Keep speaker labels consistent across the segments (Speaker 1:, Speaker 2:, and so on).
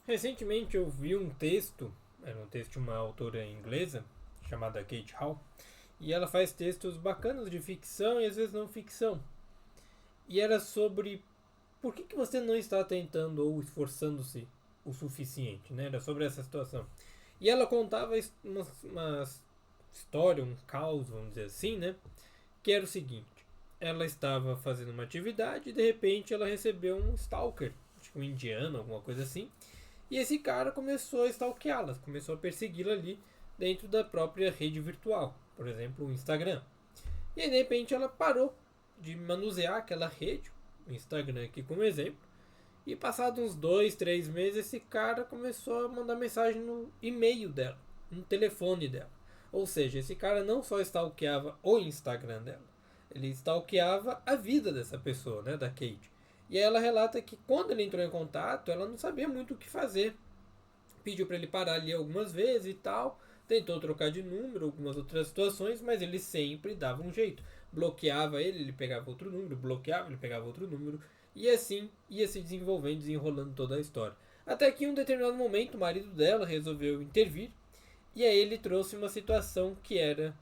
Speaker 1: Recentemente eu vi um texto, era um texto de uma autora inglesa chamada Kate Hall, e ela faz textos bacanas de ficção e às vezes não ficção. E era sobre por que você não está tentando ou esforçando-se o suficiente, né? Era sobre essa situação. E ela contava uma história, um caos, vamos dizer assim, né? Que era o seguinte: ela estava fazendo uma atividade e de repente ela recebeu um stalker, acho que um indiano, alguma coisa assim. E esse cara começou a stalkeá-la, começou a persegui-la ali dentro da própria rede virtual, por exemplo, o Instagram. E aí, de repente, ela parou de manusear aquela rede, o Instagram aqui como exemplo, e passados uns 2, 3 meses, esse cara começou a mandar mensagem no e-mail dela, no telefone dela. Ou seja, esse cara não só stalkeava o Instagram dela, ele stalkeava a vida dessa pessoa, né, da Kate. E aí ela relata que quando ele entrou em contato, ela não sabia muito o que fazer. Pediu para ele parar ali algumas vezes e tal. Tentou trocar de número, algumas outras situações, mas ele sempre dava um jeito. Bloqueava ele, ele pegava outro número, bloqueava, ele pegava outro número. E assim ia se desenvolvendo, desenrolando toda a história. Até que em um determinado momento o marido dela resolveu intervir. E aí ele trouxe uma situação que era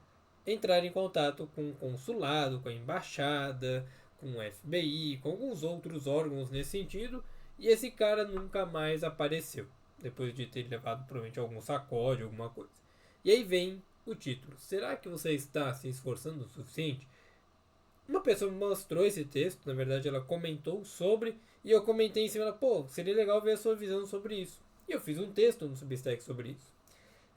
Speaker 1: entrar em contato com o consulado, com a embaixada, com o FBI, com alguns outros órgãos nesse sentido, e esse cara nunca mais apareceu, depois de ter levado provavelmente algum sacode, alguma coisa. E aí vem o título: será que você está se esforçando o suficiente? Uma pessoa me mostrou esse texto, na verdade ela comentou sobre, e eu comentei em cima dela, pô, seria legal ver a sua visão sobre isso. E eu fiz um texto no Substack sobre isso.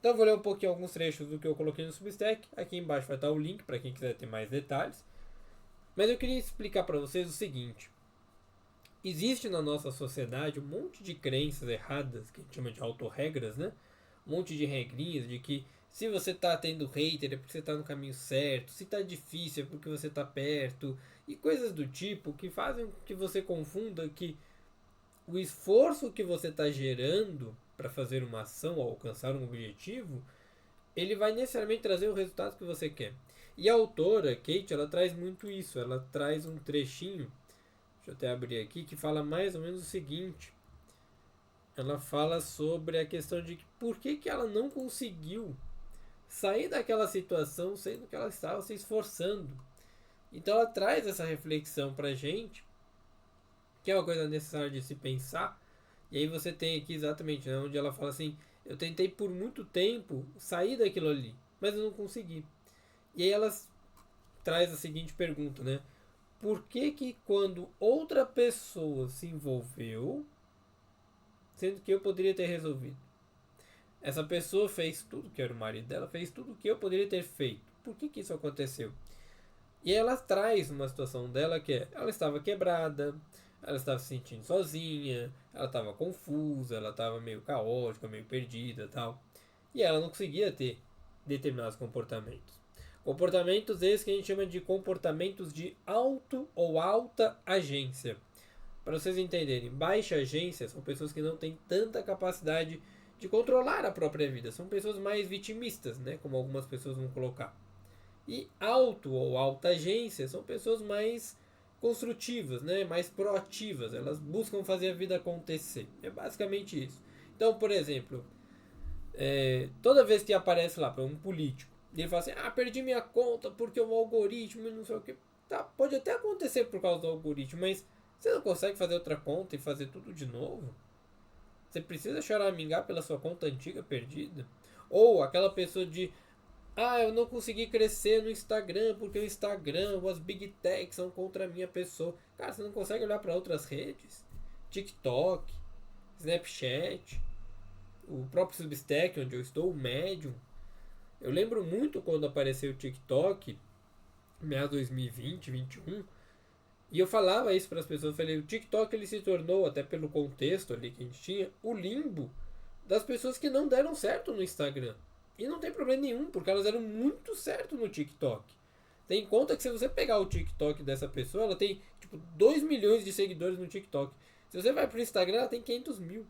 Speaker 1: Então eu vou ler um pouquinho alguns trechos do que eu coloquei no Substack. Aqui embaixo vai estar o link para quem quiser ter mais detalhes. Mas eu queria explicar para vocês o seguinte: existe na nossa sociedade um monte de crenças erradas, que a gente chama de autorregras, né? Um monte de regrinhas de que se você está tendo hater é porque você está no caminho certo, se está difícil é porque você está perto, e coisas do tipo que fazem que você confunda que o esforço que você está gerando para fazer uma ação ou alcançar um objetivo ele vai necessariamente trazer o resultado que você quer. E a autora, Kate, ela traz muito isso. Ela traz um trechinho, deixa eu até abrir aqui, que fala mais ou menos o seguinte. Ela fala sobre a questão de por que ela não conseguiu sair daquela situação sendo que ela estava se esforçando. Então ela traz essa reflexão pra gente, que é uma coisa necessária de se pensar. E aí você tem aqui exatamente, né, onde ela fala assim: eu tentei por muito tempo sair daquilo ali, mas eu não consegui. E aí ela traz a seguinte pergunta, né? Por que que quando outra pessoa se envolveu, sendo que eu poderia ter resolvido? Essa pessoa fez tudo que era o marido dela, fez tudo que eu poderia ter feito. Por que que isso aconteceu? E ela traz uma situação dela que é, ela estava quebrada, ela estava se sentindo sozinha, ela estava confusa, ela estava meio caótica, meio perdida, tal. E ela não conseguia ter determinados comportamentos. Comportamentos esses que a gente chama de comportamentos de auto ou alta agência. Para vocês entenderem, baixa agência são pessoas que não têm tanta capacidade de controlar a própria vida. São pessoas mais vitimistas, né? Como algumas pessoas vão colocar. E alto ou alta agência são pessoas mais construtivas, né? Mais proativas. Elas buscam fazer a vida acontecer. É basicamente isso. Então, por exemplo, toda vez que aparece lá para um político, ele fala assim: ah, perdi minha conta porque o algoritmo e não sei o que. Tá, pode até acontecer por causa do algoritmo, mas você não consegue fazer outra conta e fazer tudo de novo? Você precisa choramingar pela sua conta antiga perdida? Ou aquela pessoa de: ah, eu não consegui crescer no Instagram porque o Instagram, as Big Techs são contra a minha pessoa. Cara, você não consegue olhar para outras redes? TikTok, Snapchat, o próprio Substack, onde eu estou, o Medium. Eu lembro muito quando apareceu o TikTok, meados 2020, 2021, e eu falava isso para as pessoas. Eu falei: o TikTok ele se tornou, até pelo contexto ali que a gente tinha, o limbo das pessoas que não deram certo no Instagram. E não tem problema nenhum, porque elas deram muito certo no TikTok. Tem em conta que se você pegar o TikTok dessa pessoa, ela tem tipo 2 milhões de seguidores no TikTok. Se você vai pro Instagram, ela tem 500 mil.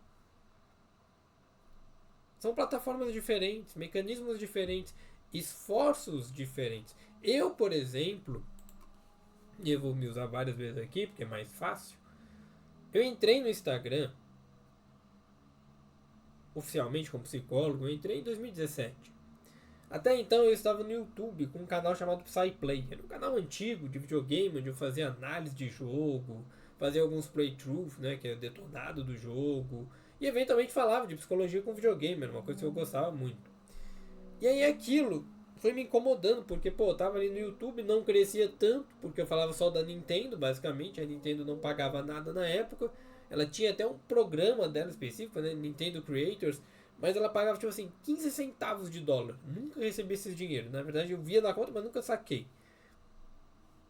Speaker 1: São plataformas diferentes, mecanismos diferentes, esforços diferentes. Eu, por exemplo, e eu vou me usar várias vezes aqui porque é mais fácil. Eu entrei no Instagram oficialmente como psicólogo, eu entrei em 2017. Até então eu estava no YouTube com um canal chamado PsyPlay. Era um canal antigo de videogame, onde eu fazia análise de jogo, fazia alguns playthroughs, né, que é detonado do jogo, e eventualmente falava de psicologia com videogame, era uma coisa que eu gostava muito. E aí aquilo foi me incomodando, porque pô, eu tava ali no YouTube, não crescia tanto, porque eu falava só da Nintendo, basicamente, a Nintendo não pagava nada na época. Ela tinha até um programa dela específico, né, Nintendo Creators, mas ela pagava tipo assim 15 centavos de dólar. Nunca recebi esse dinheiro. Na verdade, eu via na conta, mas nunca saquei.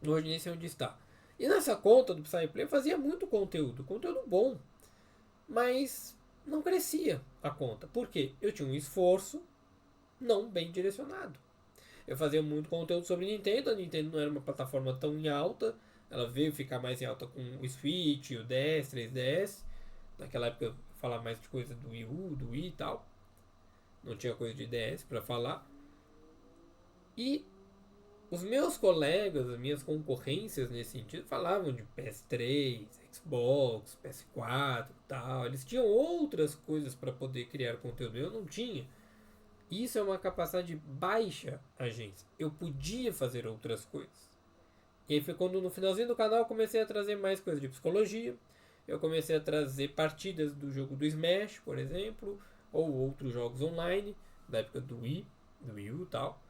Speaker 1: Hoje nem sei onde está. E nessa conta do PsyPlay eu fazia muito conteúdo, conteúdo bom, mas não crescia a conta. Por quê? Eu tinha um esforço não bem direcionado. Eu fazia muito conteúdo sobre Nintendo, a Nintendo não era uma plataforma tão em alta, ela veio ficar mais em alta com o Switch, o DS, 3DS. Naquela época eu falava mais de coisa do Wii U, do Wii e tal. Não tinha coisa de DS para falar. E os meus colegas, as minhas concorrências nesse sentido, falavam de PS3, Xbox, PS4 e tal. Eles tinham outras coisas para poder criar conteúdo. Eu não tinha. Isso é uma capacidade de baixa agência. Eu podia fazer outras coisas. E aí foi quando no finalzinho do canal eu comecei a trazer mais coisas de psicologia. Eu comecei a trazer partidas do jogo do Smash, por exemplo, ou outros jogos online, da época do Wii U e tal.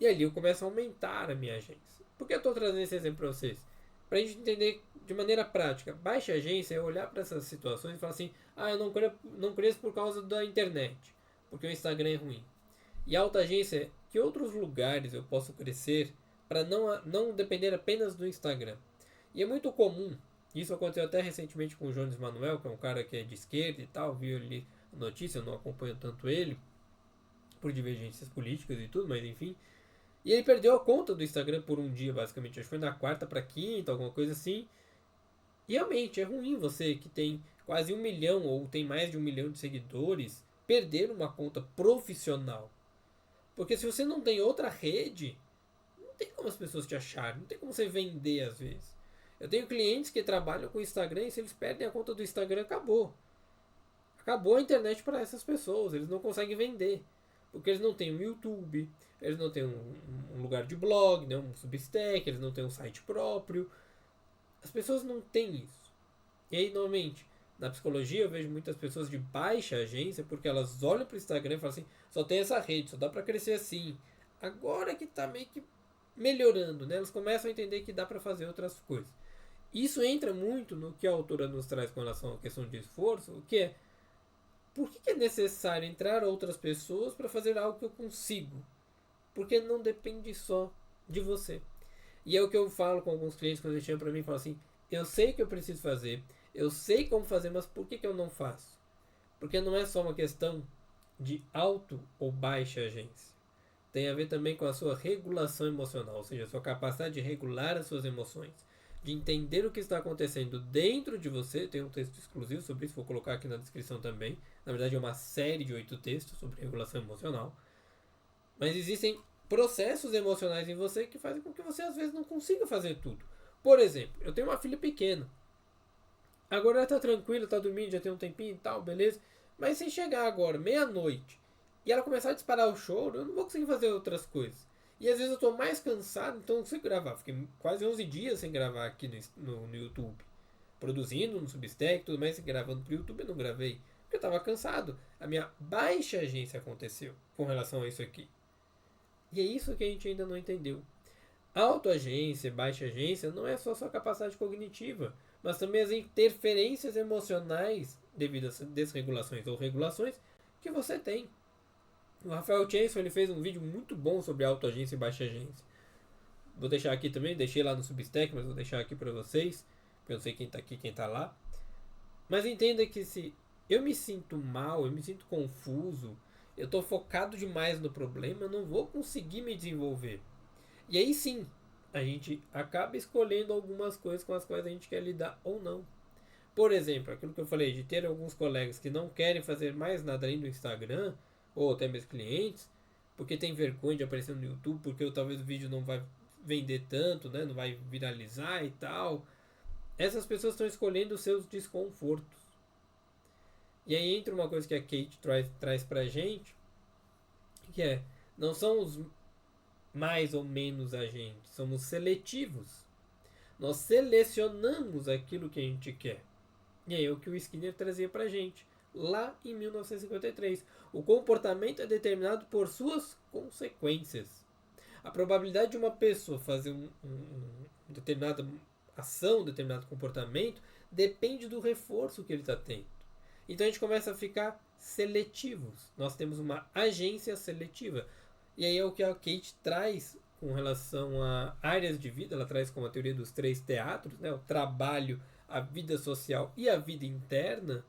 Speaker 1: E ali eu começo a aumentar a minha agência. Por que eu estou trazendo esse exemplo para vocês? Para a gente entender de maneira prática. Baixa agência é olhar para essas situações e falar assim: ah, eu não cresço por causa da internet, porque o Instagram é ruim. E alta agência é que outros lugares eu posso crescer para não depender apenas do Instagram. E é muito comum, isso aconteceu até recentemente com o Jones Manuel, que é um cara que é de esquerda e tal, viu ali a notícia, eu não acompanho tanto ele, por divergências políticas e tudo, mas enfim. E ele perdeu a conta do Instagram por um dia, basicamente. Acho que foi na quarta para quinta, alguma coisa assim. E realmente é ruim você que tem quase 1 milhão ou tem mais de 1 milhão de seguidores perder uma conta profissional. Porque se você não tem outra rede, não tem como as pessoas te acharem, não tem como você vender às vezes. Eu tenho clientes que trabalham com o Instagram e se eles perdem a conta do Instagram, acabou. Acabou a internet para essas pessoas, eles não conseguem vender. Porque eles não têm um YouTube, eles não têm um lugar de blog, né, um Substack, eles não têm um site próprio. As pessoas não têm isso. E aí, normalmente, na psicologia eu vejo muitas pessoas de baixa agência porque elas olham para o Instagram e falam assim: só tem essa rede, só dá para crescer assim. Agora que está meio que melhorando, né? Elas começam a entender que dá para fazer outras coisas. Isso entra muito no que a autora nos traz com relação à questão de esforço, o que é por que é necessário entrar outras pessoas para fazer algo que eu consigo? Porque não depende só de você. E é o que eu falo com alguns clientes quando eles chegam para mim e falam assim: eu sei que eu preciso fazer, eu sei como fazer, mas por que eu não faço? Porque não é só uma questão de alto ou baixa agência. Tem a ver também com a sua regulação emocional, ou seja, a sua capacidade de regular as suas emoções, de entender o que está acontecendo dentro de você. Tem um texto exclusivo sobre isso, vou colocar aqui na descrição também. Na verdade, é uma série de 8 textos sobre regulação emocional. Mas existem processos emocionais em você que fazem com que você às vezes não consiga fazer tudo. Por exemplo, eu tenho uma filha pequena. Agora ela tá tranquila, tá dormindo, já tem um tempinho e tal, beleza. Mas se chegar agora, meia-noite, e ela começar a disparar o choro, eu não vou conseguir fazer outras coisas. E às vezes eu tô mais cansado, então eu não consigo gravar. Fiquei quase 11 dias sem gravar aqui no YouTube. Produzindo no Substack, tudo mais, gravando pro YouTube, eu não gravei. Porque eu tava cansado. A minha baixa agência aconteceu com relação a isso aqui. E é isso que a gente ainda não entendeu. Autoagência, baixa agência, não é só sua capacidade cognitiva, mas também as interferências emocionais devido a desregulações ou regulações que você tem. O Rafael Chancellor ele fez um vídeo muito bom sobre autoagência e baixa agência. Vou deixar aqui também, deixei lá no Substack, mas vou deixar aqui para vocês, porque eu não sei quem está aqui, quem está lá. Mas entenda que se eu me sinto mal, eu me sinto confuso, eu estou focado demais no problema, eu não vou conseguir me desenvolver. E aí sim, a gente acaba escolhendo algumas coisas com as quais a gente quer lidar ou não. Por exemplo, aquilo que eu falei de ter alguns colegas que não querem fazer mais nada além do Instagram, ou até meus clientes, porque tem vergonha de aparecer no YouTube, porque talvez o vídeo não vai vender tanto, né? Não vai viralizar e tal. Essas pessoas estão escolhendo os seus desconfortos. E aí entra uma coisa que a Kate traz pra gente, que é, não são os mais ou menos agentes, somos seletivos. Nós selecionamos aquilo que a gente quer. E aí é o que o Skinner trazia pra gente, lá em 1953. O comportamento é determinado por suas consequências. A probabilidade de uma pessoa fazer determinada ação, um determinado comportamento, depende do reforço que ele está tendo. Então a gente começa a ficar seletivos. Nós temos uma agência seletiva. E aí é o que a Kate traz com relação a áreas de vida. Ela traz como a teoria dos 3 teatros, né? O trabalho, a vida social e a vida interna.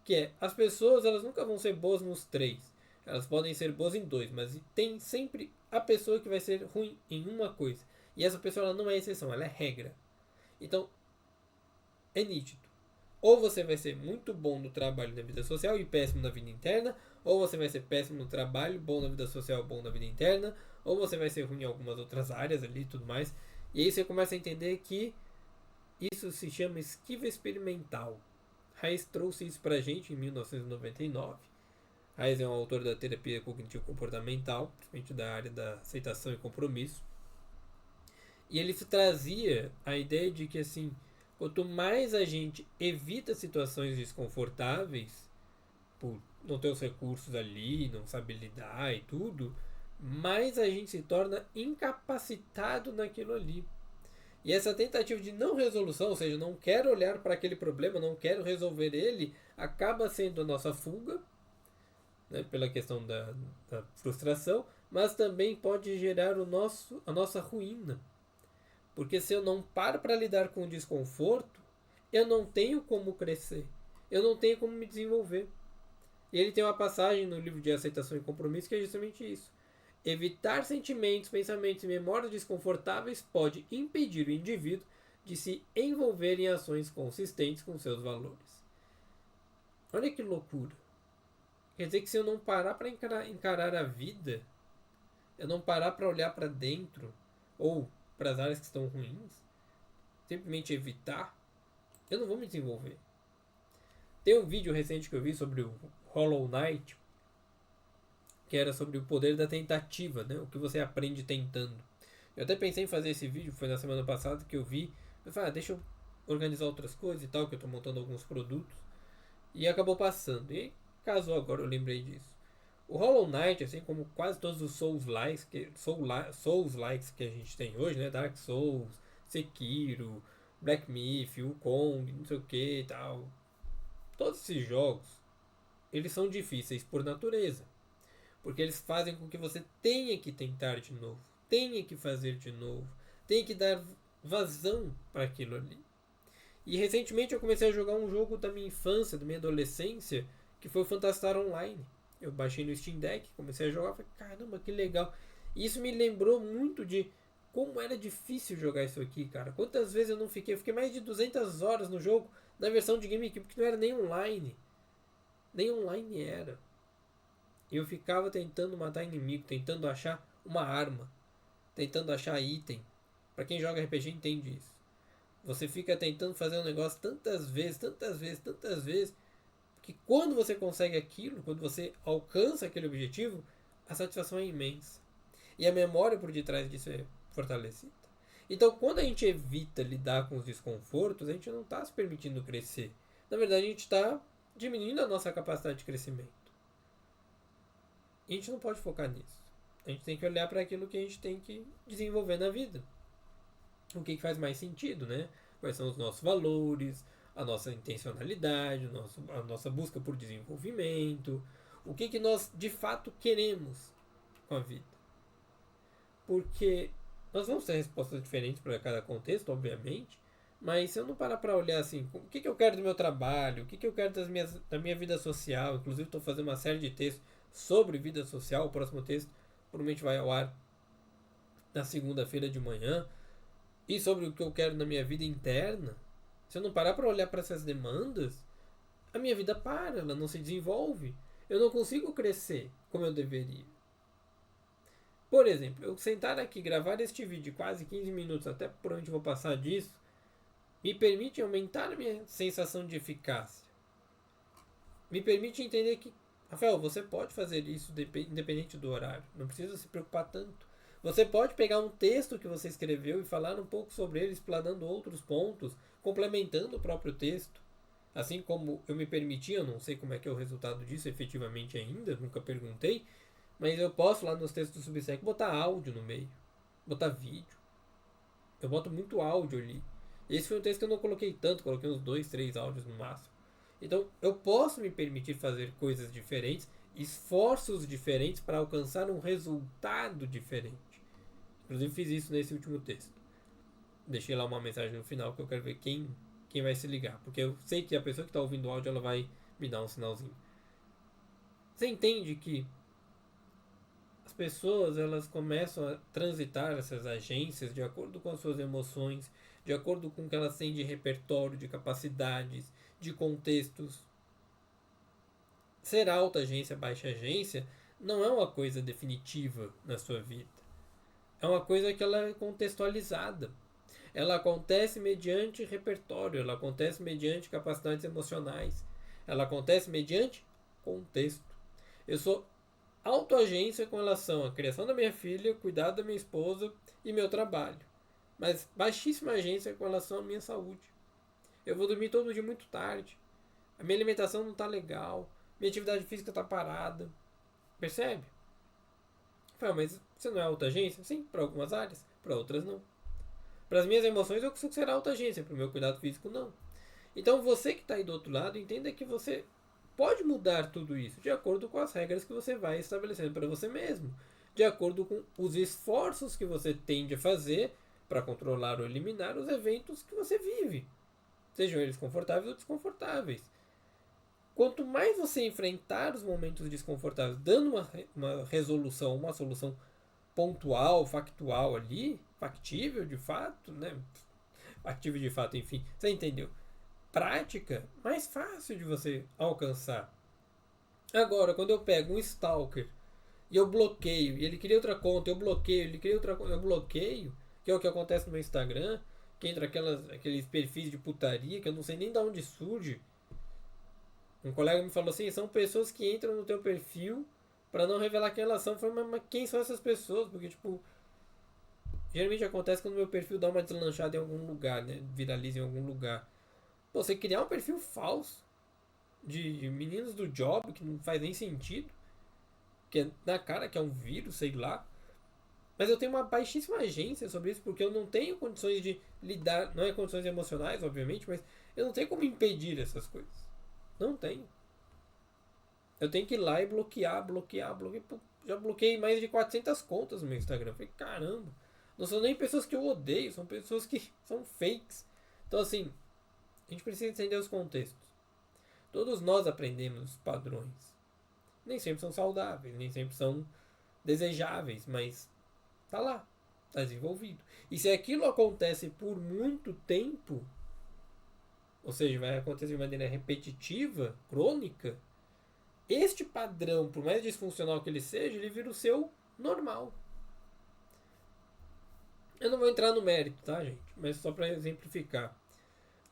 Speaker 1: Que é, as pessoas elas nunca vão ser boas nos 3. Elas podem ser boas em 2, mas tem sempre a pessoa que vai ser ruim em uma coisa. E essa pessoa ela não é exceção, ela é regra. Então, é nítido. Ou você vai ser muito bom no trabalho na vida social e péssimo na vida interna, ou você vai ser péssimo no trabalho, bom na vida social, bom na vida interna, ou você vai ser ruim em algumas outras áreas ali e tudo mais. E aí você começa a entender que isso se chama esquiva experimental. Hayes trouxe isso pra gente em 1999. Hayes é um autor da terapia cognitivo-comportamental, principalmente da área da aceitação e compromisso. E ele trazia a ideia de que, assim, quanto mais a gente evita situações desconfortáveis, por não ter os recursos ali, não saber lidar e tudo, mais a gente se torna incapacitado naquilo ali. E essa tentativa de não resolução, ou seja, não quero olhar para aquele problema, não quero resolver ele, acaba sendo a nossa fuga, né, pela questão da frustração, mas também pode gerar a nossa ruína. Porque se eu não paro para lidar com o desconforto, eu não tenho como crescer, eu não tenho como me desenvolver. E ele tem uma passagem no livro de Aceitação e Compromisso que é justamente isso. Evitar sentimentos, pensamentos e memórias desconfortáveis pode impedir o indivíduo de se envolver em ações consistentes com seus valores. Olha que loucura. Quer dizer que se eu não parar para encarar a vida, eu não parar para olhar para dentro, ou para as áreas que estão ruins, simplesmente evitar, eu não vou me desenvolver. Tem um vídeo recente que eu vi sobre o Hollow Knight, que era sobre o poder da tentativa, né? O que você aprende tentando. Eu até pensei em fazer esse vídeo, foi na semana passada que eu vi. Eu falei, deixa eu organizar outras coisas e tal, que eu estou montando alguns produtos. E acabou passando. E casou agora, eu lembrei disso. O Hollow Knight, assim como quase todos os Souls-likes que a gente tem hoje, né? Dark Souls, Sekiro, Black Myth, Wukong, não sei o que e tal. Todos esses jogos, eles são difíceis por natureza. Porque eles fazem com que você tenha que tentar de novo, tenha que fazer de novo, tenha que dar vazão para aquilo ali. E recentemente eu comecei a jogar um jogo da minha infância, da minha adolescência, que foi o Phantastar Online. Eu baixei no Steam Deck, comecei a jogar, falei, caramba, que legal. E isso me lembrou muito de como era difícil jogar isso aqui, cara. Quantas vezes eu não fiquei? Eu fiquei mais de 200 horas no jogo, na versão de GameCube, porque não era nem online. Nem online era. Eu ficava tentando matar inimigo, tentando achar uma arma, tentando achar item. Pra quem joga RPG entende isso. Você fica tentando fazer um negócio tantas vezes, tantas vezes, tantas vezes, que quando você consegue aquilo, quando você alcança aquele objetivo, a satisfação é imensa. E a memória por detrás disso é fortalecida. Então, quando a gente evita lidar com os desconfortos, a gente não está se permitindo crescer. Na verdade, a gente está diminuindo a nossa capacidade de crescimento. E a gente não pode focar nisso. A gente tem que olhar para aquilo que a gente tem que desenvolver na vida. O que faz mais sentido, né? Quais são os nossos valores, a nossa intencionalidade, a nossa busca por desenvolvimento, o que nós de fato queremos com a vida. Porque nós vamos ter respostas diferentes para cada contexto, obviamente, mas se eu não parar para olhar assim, o que eu quero do meu trabalho, o que eu quero da minha vida social, inclusive estou fazendo uma série de textos sobre vida social, o próximo texto provavelmente vai ao ar na segunda-feira de manhã, e sobre o que eu quero na minha vida interna, se eu não parar para olhar para essas demandas, a minha vida para, ela não se desenvolve. Eu não consigo crescer como eu deveria. Por exemplo, eu sentar aqui e gravar este vídeo de quase 15 minutos, até por onde vou passar disso, me permite aumentar a minha sensação de eficácia. me permite entender que, Rafael, você pode fazer isso independente do horário. Não precisa se preocupar tanto. Você pode pegar um texto que você escreveu e falar um pouco sobre ele, explanando outros pontos, complementando o próprio texto. Assim como eu me permiti, eu não sei como é que é o resultado disso efetivamente ainda, nunca perguntei, mas eu posso lá nos textos do Substack botar áudio no meio, botar vídeo. Eu boto muito áudio ali. Esse foi um texto que eu não coloquei tanto, coloquei uns 2, 3 áudios no máximo. Então eu posso me permitir fazer coisas diferentes, esforços diferentes para alcançar um resultado diferente. Inclusive fiz isso nesse último texto. Deixei lá uma mensagem no final que eu quero ver quem vai se ligar. Porque eu sei que a pessoa que está ouvindo o áudio ela vai me dar um sinalzinho. Você entende que as pessoas elas começam a transitar essas agências de acordo com as suas emoções, de acordo com o que elas têm de repertório, de capacidades, de contextos. Ser alta agência, baixa agência não é uma coisa definitiva na sua vida. É uma coisa que ela é contextualizada. Ela acontece mediante repertório, ela acontece mediante capacidades emocionais, ela acontece mediante contexto. Eu sou autoagência com relação à criação da minha filha, cuidado da minha esposa e meu trabalho, mas baixíssima agência com relação à minha saúde. Eu vou dormir todo dia muito tarde, a minha alimentação não está legal, minha atividade física está parada. Percebe? Mas você não é autoagência? Sim, para algumas áreas, para outras não. Para as minhas emoções eu consigo ser alta agência, para o meu cuidado físico não. Então você que está aí do outro lado, entenda que você pode mudar tudo isso de acordo com as regras que você vai estabelecendo para você mesmo, de acordo com os esforços que você tende a fazer para controlar ou eliminar os eventos que você vive, sejam eles confortáveis ou desconfortáveis. Quanto mais você enfrentar os momentos desconfortáveis, dando uma resolução, uma solução pontual, factual ali, factível de fato, né? Factível de fato, enfim, você entendeu? Prática, mais fácil de você alcançar. Agora, quando eu pego um stalker e eu bloqueio, e ele cria outra conta, eu bloqueio, ele cria outra conta, eu bloqueio, que é o que acontece no meu Instagram, que entra aqueles perfis de putaria que eu não sei nem de onde surge. Um colega me falou assim, são pessoas que entram no teu perfil para não revelar quem elas são. Eu falei, mas quem são essas pessoas? Porque, tipo, geralmente acontece quando o meu perfil dá uma deslanchada em algum lugar, né? Viraliza em algum lugar. Pô, você criar um perfil falso de meninos do job que não faz nem sentido, que é na cara que é um vírus, sei lá. Mas eu tenho uma baixíssima agência sobre isso porque eu não tenho condições de lidar, não é condições emocionais, obviamente, mas eu não tenho como impedir essas coisas. Não tenho. Eu tenho que ir lá e bloquear. Pô, já bloqueei mais de 400 contas no meu Instagram. Falei, caramba. Não são nem pessoas que eu odeio, são pessoas que são fakes. Então, assim, a gente precisa entender os contextos. Todos nós aprendemos padrões. Nem sempre são saudáveis, nem sempre são desejáveis, mas tá lá, tá desenvolvido. E se aquilo acontece por muito tempo, ou seja, vai acontecer de maneira repetitiva, crônica, este padrão, por mais disfuncional que ele seja, ele vira o seu normal. Eu não vou entrar no mérito, tá, gente? Mas só para exemplificar.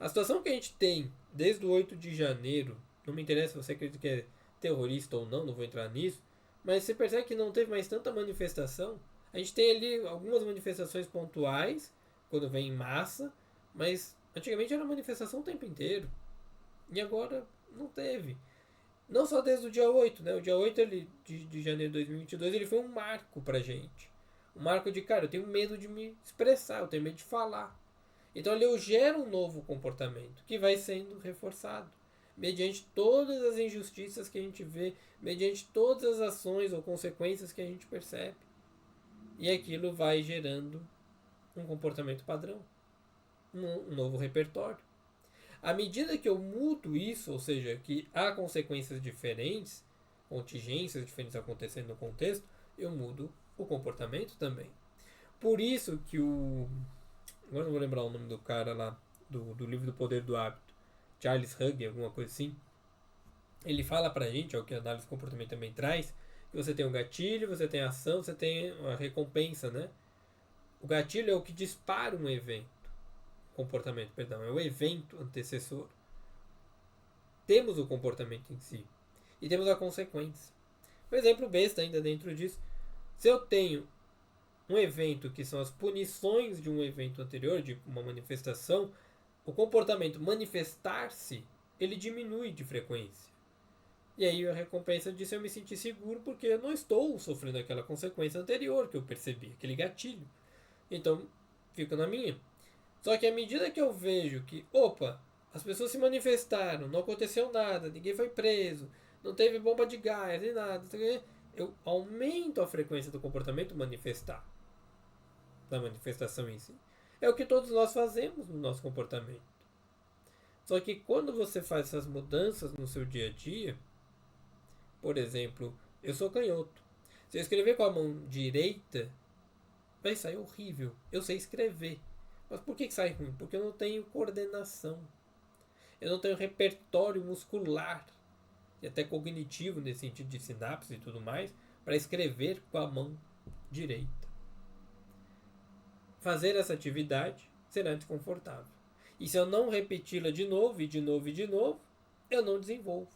Speaker 1: A situação que a gente tem desde o 8 de janeiro, não me interessa se você acredita que é terrorista ou não, não vou entrar nisso, mas você percebe que não teve mais tanta manifestação. A gente tem ali algumas manifestações pontuais, quando vem em massa, mas antigamente era manifestação o tempo inteiro. E agora não teve. Não só desde o dia 8, né? O dia 8 de janeiro de 2022 ele foi um marco pra gente. Um marco de, cara, eu tenho medo de me expressar, eu tenho medo de falar. Então ali eu gero um novo comportamento que vai sendo reforçado. Mediante todas as injustiças que a gente vê, mediante todas as ações ou consequências que a gente percebe. E aquilo vai gerando um comportamento padrão, um novo repertório. À medida que eu mudo isso, ou seja, que há consequências diferentes, contingências diferentes acontecendo no contexto, eu mudo o comportamento também. Por isso que o... Agora não vou lembrar o nome do cara lá, do livro do Poder do Hábito. Charles Hugg, alguma coisa assim. Ele fala pra gente, é o que a análise do comportamento também traz, que você tem o gatilho, você tem a ação, você tem a recompensa, né? O gatilho é o que dispara um evento. Comportamento, perdão, é o evento antecessor. temos o comportamento em si e temos a consequência. Um exemplo besta ainda dentro disso, se eu tenho um evento que são as punições de um evento anterior, de uma manifestação, o comportamento manifestar-se, ele diminui de frequência. E aí a recompensa disso é eu me sentir seguro porque eu não estou sofrendo aquela consequência anterior que eu percebi, aquele gatilho. Então, fico na minha. Só que à medida que eu vejo que, opa, as pessoas se manifestaram, não aconteceu nada, ninguém foi preso, não teve bomba de gás, nem nada, eu aumento a frequência do comportamento manifestar, da manifestação em si. É o que todos nós fazemos no nosso comportamento. Só que quando você faz essas mudanças no seu dia a dia, por exemplo, eu sou canhoto. Se eu escrever com a mão direita, vai sair horrível. Eu sei escrever. Mas por que sai ruim? Porque eu não tenho coordenação. Eu não tenho repertório muscular e até cognitivo nesse sentido de sinapse e tudo mais para escrever com a mão direita. Fazer essa atividade será desconfortável. E se eu não repeti-la de novo, e de novo, e de novo, eu não desenvolvo.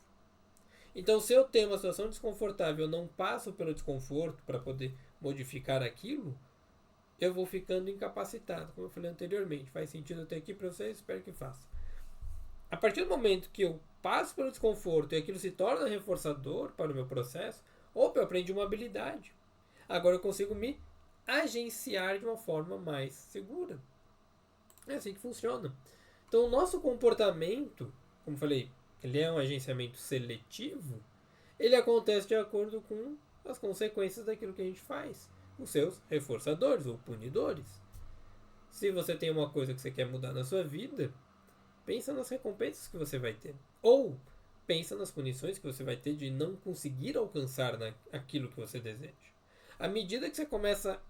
Speaker 1: Então, se eu tenho uma situação desconfortável, eu não passo pelo desconforto para poder modificar aquilo, eu vou ficando incapacitado, como eu falei anteriormente. Faz sentido até aqui para vocês? Espero que faça. A partir do momento que eu passo pelo desconforto e aquilo se torna reforçador para o meu processo, opa, eu aprendi uma habilidade. Agora eu consigo me agenciar de uma forma mais segura. É assim que funciona. Então, o nosso comportamento, como falei, ele é um agenciamento seletivo, ele acontece de acordo com as consequências daquilo que a gente faz, os seus reforçadores ou punidores. Se você tem uma coisa que você quer mudar na sua vida, pensa nas recompensas que você vai ter. Ou pensa nas punições que você vai ter de não conseguir alcançar aquilo que você deseja. À medida que você começa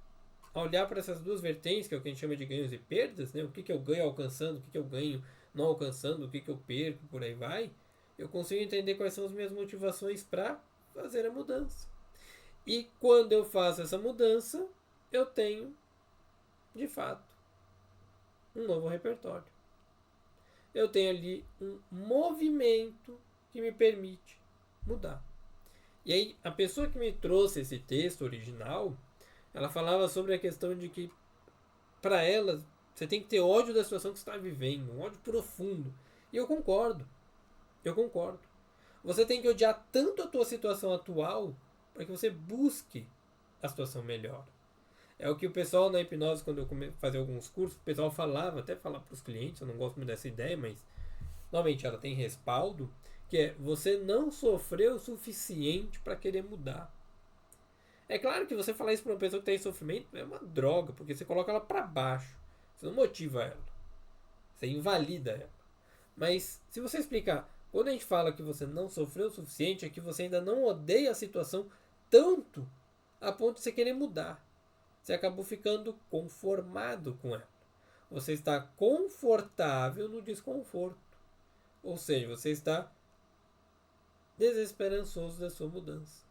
Speaker 1: a olhar para essas duas vertentes, que é o que a gente chama de ganhos e perdas, né? O que eu ganho alcançando, o que eu ganho não alcançando, o que eu perco, por aí vai, eu consigo entender quais são as minhas motivações para fazer a mudança. E quando eu faço essa mudança, eu tenho, de fato, um novo repertório. Eu tenho ali um movimento que me permite mudar. E aí, a pessoa que me trouxe esse texto original, ela falava sobre a questão de que, para ela, você tem que ter ódio da situação que você está vivendo, um ódio profundo. E eu concordo. Eu concordo. Você tem que odiar tanto a tua situação atual para que você busque a situação melhor. É o que o pessoal na hipnose, quando eu comecei a fazer alguns cursos, o pessoal falava, até falar para os clientes, eu não gosto muito dessa ideia, mas normalmente ela tem respaldo, que é você não sofreu o suficiente para querer mudar. É claro que você falar isso para uma pessoa que tem sofrimento é uma droga, porque você coloca ela para baixo. Você não motiva ela. Você invalida ela. Mas se você explicar, quando a gente fala que você não sofreu o suficiente, é que você ainda não odeia a situação tanto a ponto de você querer mudar. Você acabou ficando conformado com ela. Você está confortável no desconforto. Ou seja, você está desesperançoso da sua mudança.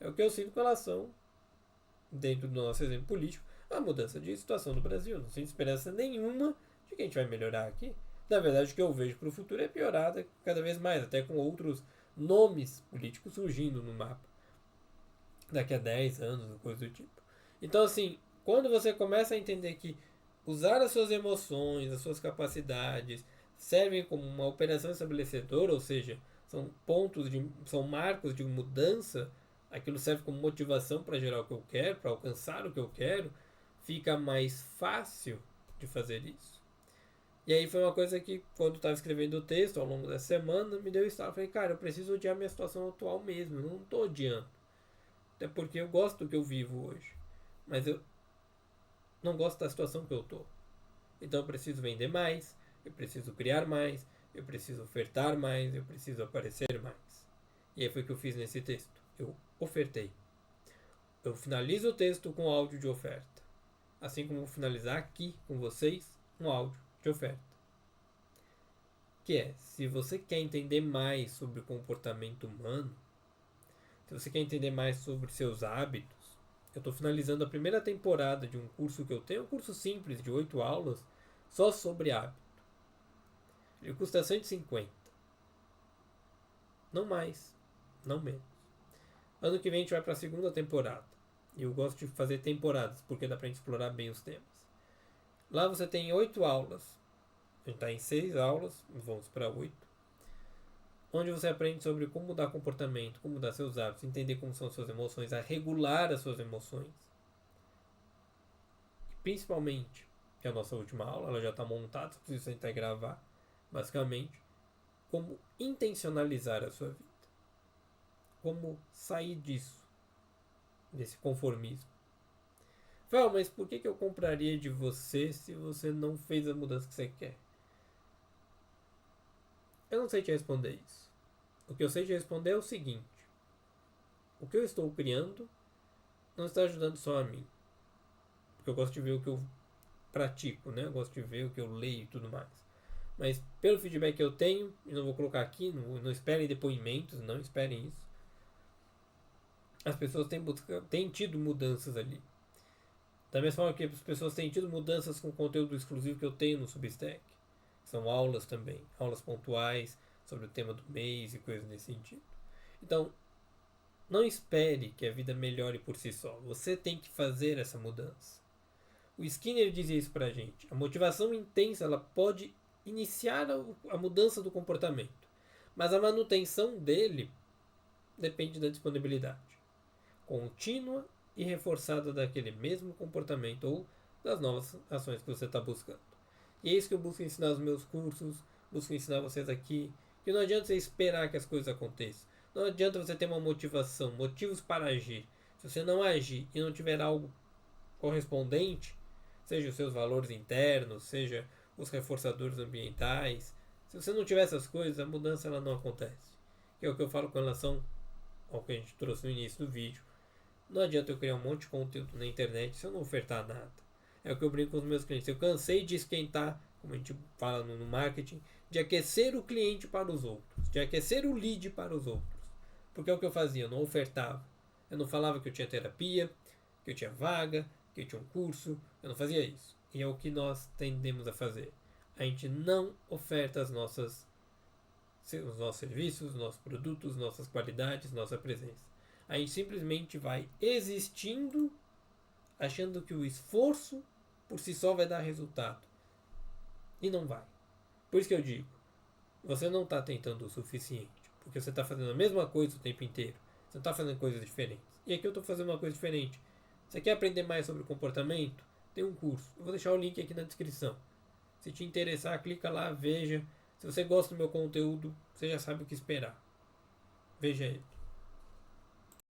Speaker 1: É o que eu sinto com relação, dentro do nosso exemplo político, a mudança de situação no Brasil. Não sinto esperança nenhuma de que a gente vai melhorar aqui. Na verdade, o que eu vejo para o futuro é piorada cada vez mais, até com outros nomes políticos surgindo no mapa. Daqui a 10 anos, coisa do tipo. Então, assim, quando você começa a entender que usar as suas emoções, as suas capacidades, servem como uma operação estabelecedora, ou seja, são são marcos de mudança, aquilo serve como motivação para gerar o que eu quero, para alcançar o que eu quero, fica mais fácil de fazer isso. E aí foi uma coisa que, quando eu estava escrevendo o texto, ao longo da semana, me deu estalo. Eu falei, cara, eu preciso odiar minha situação atual mesmo, eu não estou odiando. Até porque eu gosto do que eu vivo hoje. Mas eu não gosto da situação que eu estou. Então eu preciso vender mais, eu preciso criar mais, eu preciso ofertar mais, eu preciso aparecer mais. E aí foi o que eu fiz nesse texto. Eu ofertei. Eu finalizo o texto com áudio de oferta. Assim como vou finalizar aqui com vocês um áudio de oferta. Que é, se você quer entender mais sobre o comportamento humano, se você quer entender mais sobre seus hábitos, eu estou finalizando a primeira temporada de um curso que eu tenho, um curso simples de 8 aulas, só sobre hábito. Ele custa 150. Não mais, não menos. Ano que vem a gente vai para a segunda temporada. E eu gosto de fazer temporadas, porque dá pra gente explorar bem os temas. Lá você tem 8 aulas. A gente está em 6 aulas, vamos para 8. Onde você aprende sobre como mudar comportamento, como mudar seus hábitos, entender como são suas emoções, a regular as suas emoções. E principalmente, que é a nossa última aula, ela já está montada, só precisa tentar gravar, basicamente, como intencionalizar a sua vida. Como sair disso, desse conformismo. Val, mas por que eu compraria de você se você não fez a mudança que você quer? Eu não sei te responder isso. O que eu sei te responder é o seguinte: o que eu estou criando não está ajudando só a mim. Porque eu gosto de ver o que eu pratico, né? Eu gosto de ver o que eu leio e tudo mais. Mas pelo feedback que eu tenho, e não vou colocar aqui, não esperem depoimentos, não esperem isso. As pessoas têm tido mudanças ali. Da mesma forma que as pessoas têm tido mudanças com o conteúdo exclusivo que eu tenho no Substack. São aulas também, aulas pontuais sobre o tema do mês e coisas nesse sentido. Então, não espere que a vida melhore por si só. Você tem que fazer essa mudança. O Skinner dizia isso pra gente. A motivação intensa ela pode iniciar a mudança do comportamento, mas a manutenção dele depende da disponibilidade contínua e reforçada daquele mesmo comportamento ou das novas ações que você está buscando. E é isso que eu busco ensinar nos meus cursos, busco ensinar vocês aqui, que não adianta você esperar que as coisas aconteçam. Não adianta você ter uma motivação, motivos para agir. Se você não agir e não tiver algo correspondente, seja os seus valores internos, seja os reforçadores ambientais, se você não tiver essas coisas, a mudança ela não acontece. Que é o que eu falo com relação ao que a gente trouxe no início do vídeo. Não adianta eu criar um monte de conteúdo na internet se eu não ofertar nada. É o que eu brinco com os meus clientes. Eu cansei de esquentar, como a gente fala no marketing, de aquecer o cliente para os outros, de aquecer o lead para os outros. Porque é o que eu fazia, eu não ofertava. Eu não falava que eu tinha terapia, que eu tinha vaga, que eu tinha um curso. Eu não fazia isso. E é o que nós tendemos a fazer. A gente não oferta os nossos serviços, nossos produtos, nossas qualidades, nossa presença. A gente simplesmente vai existindo, achando que o esforço por si só vai dar resultado. E não vai. Por isso que eu digo, você não está tentando o suficiente. Porque você está fazendo a mesma coisa o tempo inteiro. Você não está fazendo coisas diferentes. E aqui eu estou fazendo uma coisa diferente. Você quer aprender mais sobre comportamento? Tem um curso. Eu vou deixar o link aqui na descrição. Se te interessar, clica lá, veja. Se você gosta do meu conteúdo, você já sabe o que esperar. Veja ele.